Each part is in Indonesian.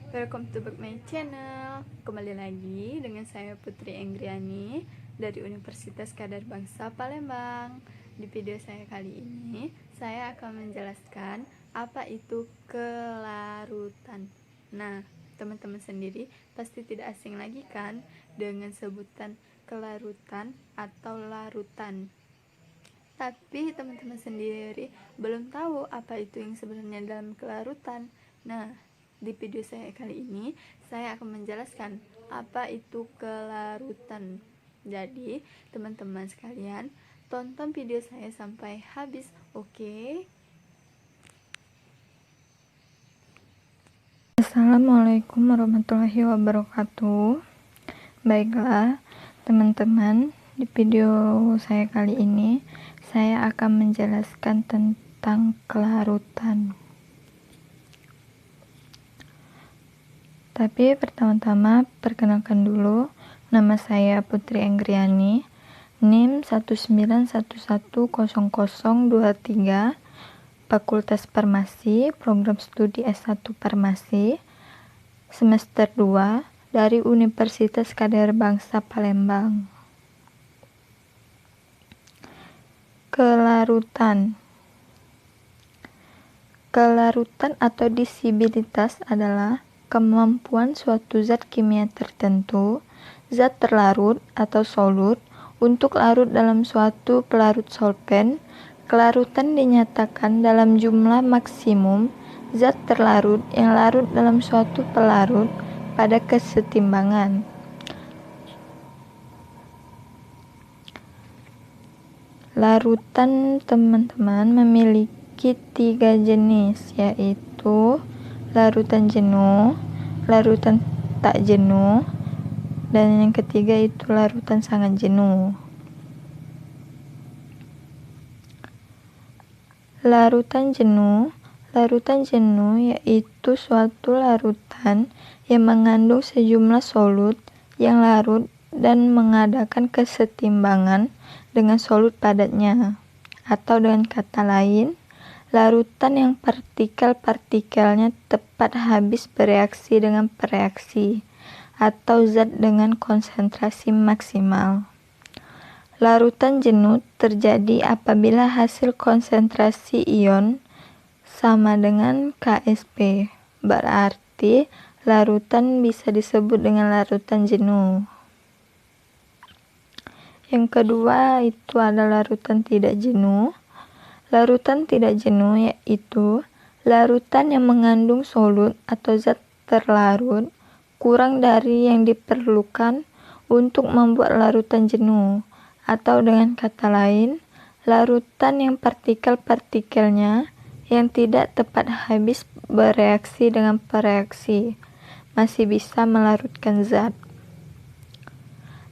Welcome to back my channel. Kembali lagi dengan saya Putri Enggriani dari Universitas Kadar Bangsa Palembang. Di video saya kali ini, saya akan menjelaskan apa itu kelarutan. Nah, teman-teman sendiri pasti tidak asing lagi kan dengan sebutan kelarutan atau larutan. Tapi teman-teman sendiri belum tahu apa itu yang sebenarnya dalam kelarutan. Nah, di video saya kali ini saya akan menjelaskan apa itu kelarutan. Jadi, teman-teman sekalian, tonton video saya sampai habis, oke? Assalamualaikum warahmatullahi wabarakatuh. Baiklah teman-teman, di video saya kali ini saya akan menjelaskan tentang kelarutan. Tapi pertama-tama perkenalkan dulu, nama saya Putri Enggriani, NIM 191100023, Fakultas Farmasi, Program Studi S1 Farmasi, semester 2 dari Universitas Kadar Bangsa Palembang. Kelarutan atau disibilitas adalah kemampuan suatu zat kimia tertentu, zat terlarut atau solut, untuk larut dalam suatu pelarut solvent. Kelarutan dinyatakan dalam jumlah maksimum zat terlarut yang larut dalam suatu pelarut pada kesetimbangan. Larutan teman-teman memiliki 3 jenis, yaitu larutan jenuh, larutan tak jenuh, dan yang ketiga itu larutan sangat jenuh. Larutan jenuh yaitu suatu larutan yang mengandung sejumlah solut yang larut dan mengadakan kesetimbangan dengan solut padatnya, atau dengan kata lain, larutan yang partikel-partikelnya tepat habis bereaksi dengan pereaksi atau zat dengan konsentrasi maksimal. Larutan jenuh terjadi apabila hasil konsentrasi ion sama dengan Ksp, berarti larutan bisa disebut dengan larutan jenuh. Yang kedua itu adalah larutan tidak jenuh. Larutan tidak jenuh yaitu larutan yang mengandung solut atau zat terlarut kurang dari yang diperlukan untuk membuat larutan jenuh, atau dengan kata lain, larutan yang partikel-partikelnya yang tidak tepat habis bereaksi dengan pereaksi masih bisa melarutkan zat.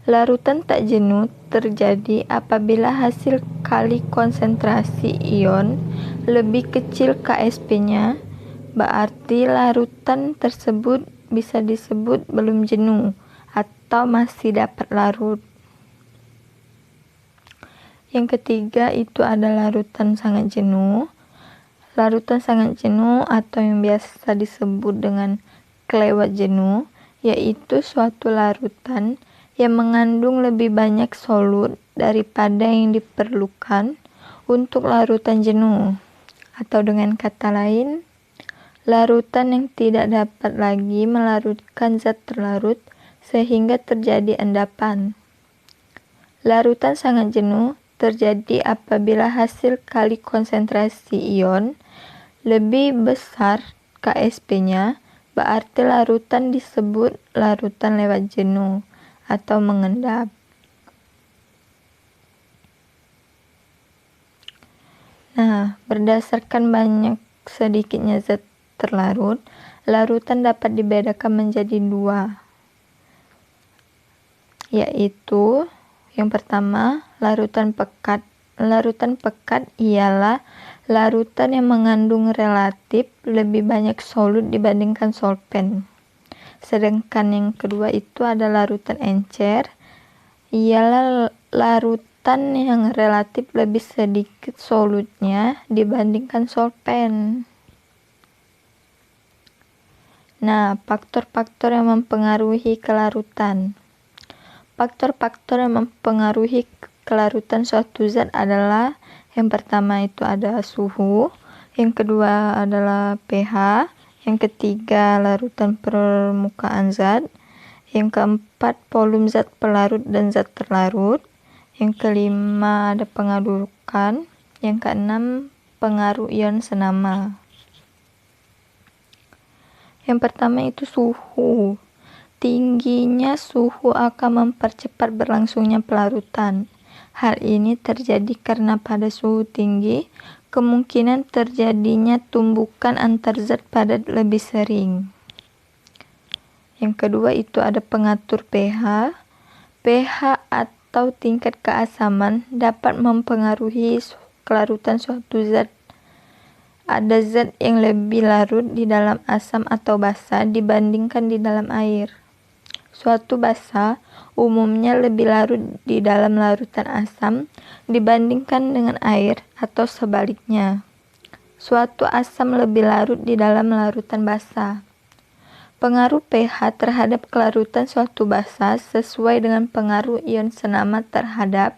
Larutan tak jenuh terjadi apabila hasil kali konsentrasi ion lebih kecil Ksp-nya, berarti larutan tersebut bisa disebut belum jenuh atau masih dapat larut. Yang ketiga itu adalah larutan sangat jenuh. Larutan sangat jenuh atau yang biasa disebut dengan kelewat jenuh, yaitu suatu larutan yang mengandung lebih banyak solut daripada yang diperlukan untuk larutan jenuh, atau dengan kata lain, larutan yang tidak dapat lagi melarutkan zat terlarut sehingga terjadi endapan. Larutan sangat jenuh terjadi apabila hasil kali konsentrasi ion lebih besar Ksp-nya, berarti larutan disebut larutan lewat jenuh atau mengendap. Nah, berdasarkan banyak sedikitnya zat terlarut, larutan dapat dibedakan menjadi 2, yaitu yang pertama, larutan pekat. Larutan pekat ialah larutan yang mengandung relatif lebih banyak solut dibandingkan solvent. Sedangkan yang kedua itu adalah larutan encer, ialah larutan yang relatif lebih sedikit solutnya dibandingkan solvent. Nah, faktor-faktor yang mempengaruhi kelarutan. Faktor-faktor yang mempengaruhi kelarutan suatu zat adalah yang pertama itu ada suhu, yang kedua adalah pH, yang ketiga larutan permukaan zat, yang keempat volume zat pelarut dan zat terlarut, yang kelima ada pengadukan, yang keenam pengaruh ion senama. Yang pertama itu suhu. Tingginya suhu akan mempercepat berlangsungnya pelarutan. Hal ini terjadi karena pada suhu tinggi, kemungkinan terjadinya tumbukan antar zat padat lebih sering. Yang kedua itu ada pengatur pH. pH atau tingkat keasaman dapat mempengaruhi kelarutan suatu zat. Ada zat yang lebih larut di dalam asam atau basa dibandingkan di dalam air. Suatu basa umumnya lebih larut di dalam larutan asam dibandingkan dengan air atau sebaliknya. Suatu asam lebih larut di dalam larutan basa. Pengaruh pH terhadap kelarutan suatu basa sesuai dengan pengaruh ion senama terhadap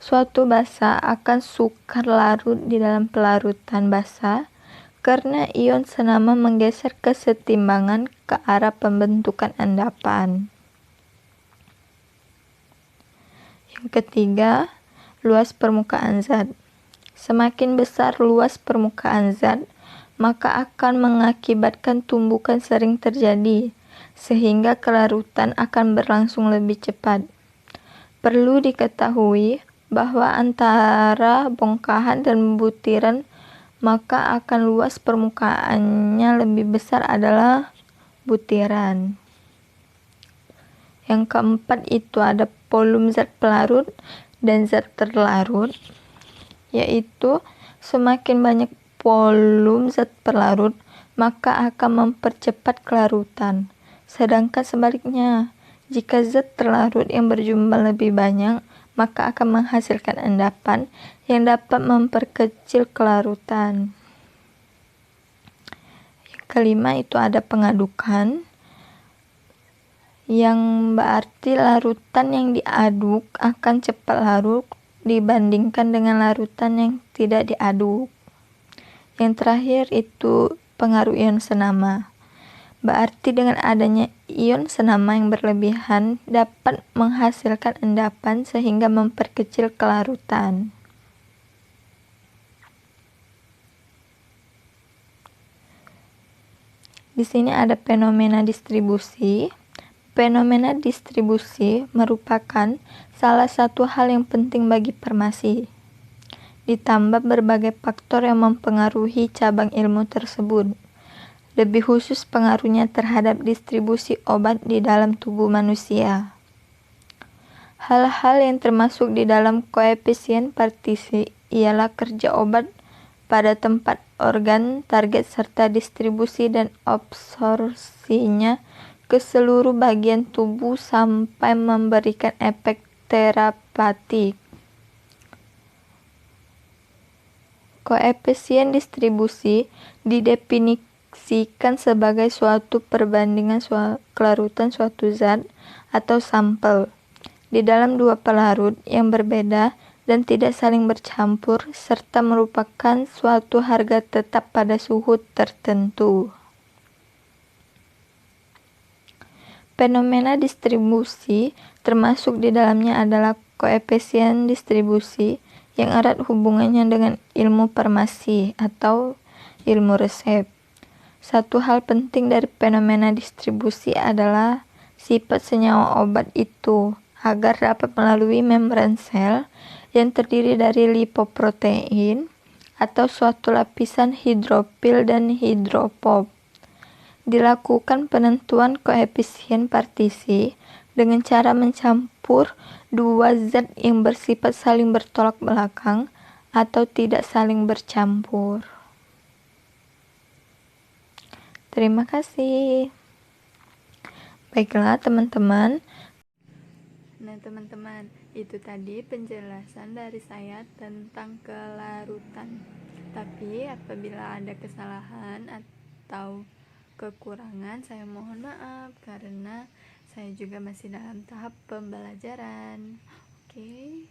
suatu basa akan sukar larut di dalam pelarutan basa karena ion senama menggeser kesetimbangan ke arah pembentukan endapan. Yang ketiga, luas permukaan zat. Semakin besar luas permukaan zat, maka akan mengakibatkan tumbukan sering terjadi, sehingga kelarutan akan berlangsung lebih cepat. Perlu diketahui bahwa antara bongkahan dan butiran maka akan luas permukaannya lebih besar adalah butiran. Yang keempat itu ada volume zat pelarut dan zat terlarut, yaitu semakin banyak volume zat pelarut maka akan mempercepat kelarutan. Sedangkan sebaliknya, jika zat terlarut yang berjumlah lebih banyak, maka akan menghasilkan endapan yang dapat memperkecil kelarutan. Yang kelima itu ada pengadukan, yang berarti larutan yang diaduk akan cepat larut dibandingkan dengan larutan yang tidak diaduk. Yang terakhir itu pengaruh ion senama. Berarti dengan adanya ion senama yang berlebihan dapat menghasilkan endapan sehingga memperkecil kelarutan. Di sini ada fenomena distribusi. Fenomena distribusi merupakan salah satu hal yang penting bagi farmasi. Ditambah berbagai faktor yang mempengaruhi cabang ilmu tersebut. Lebih khusus pengaruhnya terhadap distribusi obat di dalam tubuh manusia. Hal-hal yang termasuk di dalam koefisien partisi ialah kerja obat pada tempat organ, target serta distribusi dan absorpsinya ke seluruh bagian tubuh sampai memberikan efek terapeutik. Koefisien distribusi didefinisikan sebagai suatu perbandingan kelarutan suatu zat atau sampel di dalam dua pelarut yang berbeda dan tidak saling bercampur serta merupakan suatu harga tetap pada suhu tertentu. Fenomena distribusi termasuk di dalamnya adalah koefisien distribusi yang erat hubungannya dengan ilmu farmasi atau ilmu resep. Satu hal penting dari fenomena distribusi adalah sifat senyawa obat itu agar dapat melalui membran sel yang terdiri dari lipoprotein atau suatu lapisan hidrofil dan hidrofob. Dilakukan penentuan koefisien partisi dengan cara mencampur dua zat yang bersifat saling bertolak belakang atau tidak saling bercampur. Terima kasih. Baiklah teman-teman. Nah teman-teman, itu tadi penjelasan dari saya tentang kelarutan. Tapi apabila ada kesalahan atau kekurangan saya mohon maaf karena saya juga masih dalam tahap pembelajaran. Oke.